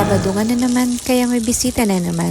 Sabado nga na naman, kaya may bisita na naman.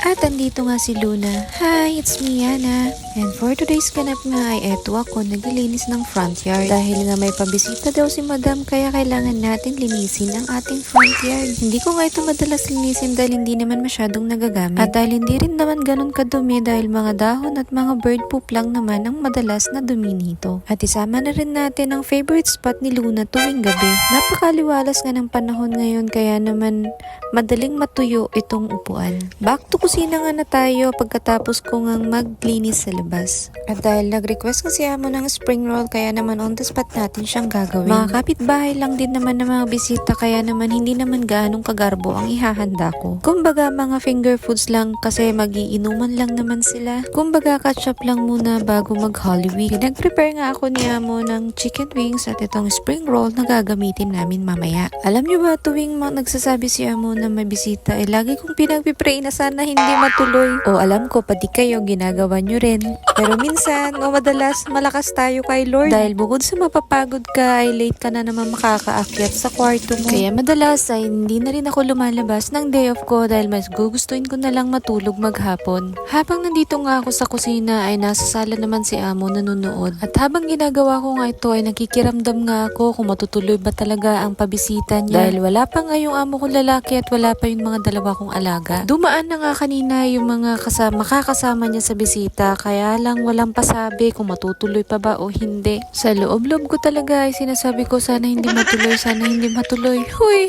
At andito nga si Luna. Hi, it's me, Yana. And for today's ganap nga ay eto ako naglilinis ng front yard. Dahil nga may pabisita daw si madam kaya kailangan natin linisin ang ating front yard. Hindi ko nga ito madalas linisin dahil hindi naman masyadong nagagamit. At dahil hindi rin naman ganun kadumi dahil mga dahon at mga bird poop lang naman ang madalas na dumi nito. At isama na rin natin ang favorite spot ni Luna tuwing gabi. Napakaliwalas nga ng panahon ngayon kaya naman madaling matuyo itong upuan. Back to kusina nga na tayo pagkatapos ko ngang maglinis sa labas. At dahil nag-request kasi amo ng spring roll kaya naman on the spot natin siyang gagawin. Mga kapitbahay lang din naman ng mga bisita kaya naman hindi naman gaanong kagarbo ang ihahanda ko. Kumbaga mga finger foods lang kasi magiinuman lang naman sila. Kumbaga catch up lang muna bago mag Holy Week. Nag-prepare nga ako ni amo ng chicken wings at itong spring roll na gagamitin namin mamaya. Alam nyo ba tuwing nagsasabi si amo na may bisita ay lagi kong pinagpipray na sana hindi matuloy. O alam ko pati kayo ginagawa nyo rin. Pero minsan o madalas malakas tayo kay Lord. Dahil bukod sa mapapagod ka ay late ka na naman makakaakyat sa kwarto mo. Kaya madalas ay hindi na rin ako lumalabas ng day off ko dahil mas gugustuhin ko na lang matulog maghapon. Habang nandito nga ako sa kusina ay nasa sala naman si amo nanonood. At habang ginagawa ko nga ito ay nakikiramdam nga ako kung matutuloy ba talaga ang pabisita niya. Dahil wala pa nga yung amo kong lalaki at wala pa yung mga dalawa kong alaga. Dumaan na nga kanina yung mga makakasama niya sa bisita kaya lang walang pasabi kung matutuloy pa ba o hindi. Sa loob-loob ko talaga ay sinasabi ko sana hindi matuloy, sana hindi matuloy. Huy!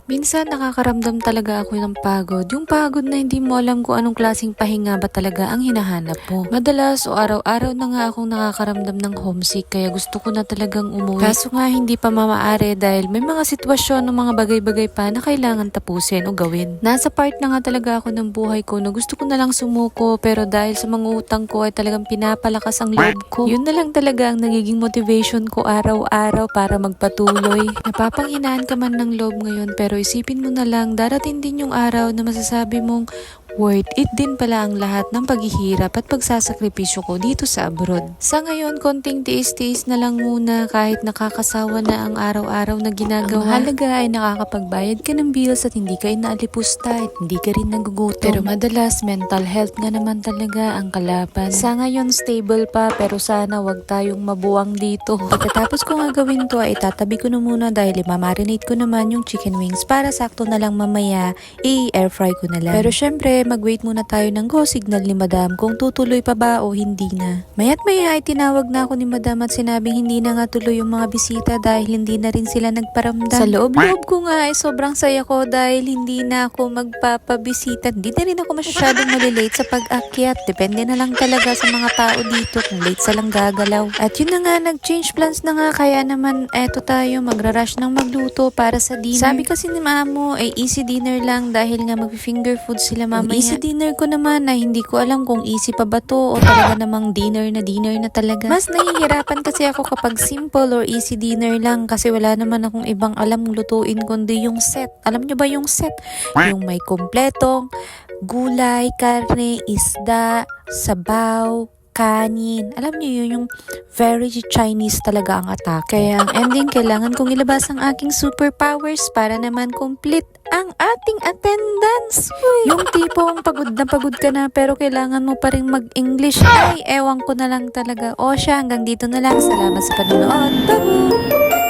Minsan nakakaramdam talaga ako ng pagod. Yung pagod na hindi mo alam kung anong klaseng pahinga ba talaga ang hinahanap mo. Madalas o araw-araw na nga akong nakakaramdam ng homesick kaya gusto ko na talagang umuwi. Kaso nga hindi pa mamaari dahil may mga sitwasyon ng mga bagay-bagay pa na kailangan tapusin o gawin. Nasa part na nga talaga ako ng buhay ko na gusto ko na lang sumuko pero dahil sa mga utang ko ay talagang pinapalakas ang loob ko. Yun na lang talaga ang nagiging motivation ko araw-araw para magpatuloy. Napapanghinaan ka man ng loob ngayon pero isipin mo na lang darating din yung araw na masasabi mong worth it din pala ang lahat ng paghihirap at pagsasakripisyo ko dito sa abroad. Sa ngayon, konting tiis-tiis na lang muna kahit nakakasawa na ang araw-araw na ginagawa. Ang mahalaga ay nakakapagbayad ka ng bills at hindi ka inaalipusta at hindi ka rin nagugutom. Pero madalas, mental health nga naman talaga ang kalaban. Sa ngayon, stable pa pero sana wag tayong mabuwang dito. Pagkatapos ko nga gawin to ay itatabi ko na muna dahil imamarinate ko naman yung chicken wings para sakto na lang mamaya i-air fry ko na lang. Pero syempre, mag-wait muna tayo ng go signal ni madam kung tutuloy pa ba o hindi na. Maya't maya ay tinawag na ako ni madam at sinabing hindi na nga tuloy yung mga bisita dahil hindi na rin sila nagparamdam. Sa loob-loob ko nga ay sobrang saya ko dahil hindi na ako magpapabisita. Hindi na rin ako masyadong malilate sa pag-akyat. Depende na lang talaga sa mga tao dito kung late silang gagalaw. At yun na nga, nag-change plans na nga kaya naman eto tayo magra-rush ng magluto para sa dinner. Sabi kasi ni mamo ay easy dinner lang dahil nga mag-finger food sila mama. Easy dinner ko naman na hindi ko alam kung easy pa ba to o talaga namang dinner na talaga. Mas nahihirapan kasi ako kapag simple or easy dinner lang kasi wala naman akong ibang alam lutuin kundi yung set. Alam nyo ba yung set? Yung may kompletong gulay, karne, isda, sabaw, kanin. Alam niyo yun, yung very Chinese talaga ang attack. Kaya ang ending, kailangan kong ilabas ang aking superpowers para naman complete ang ating attendance. Uy. Yung tipong pagod ka na pero kailangan mo pa rin mag-English. Ay, ewan ko na lang talaga. O siya, hanggang dito na lang. Salamat sa panonood. Bye!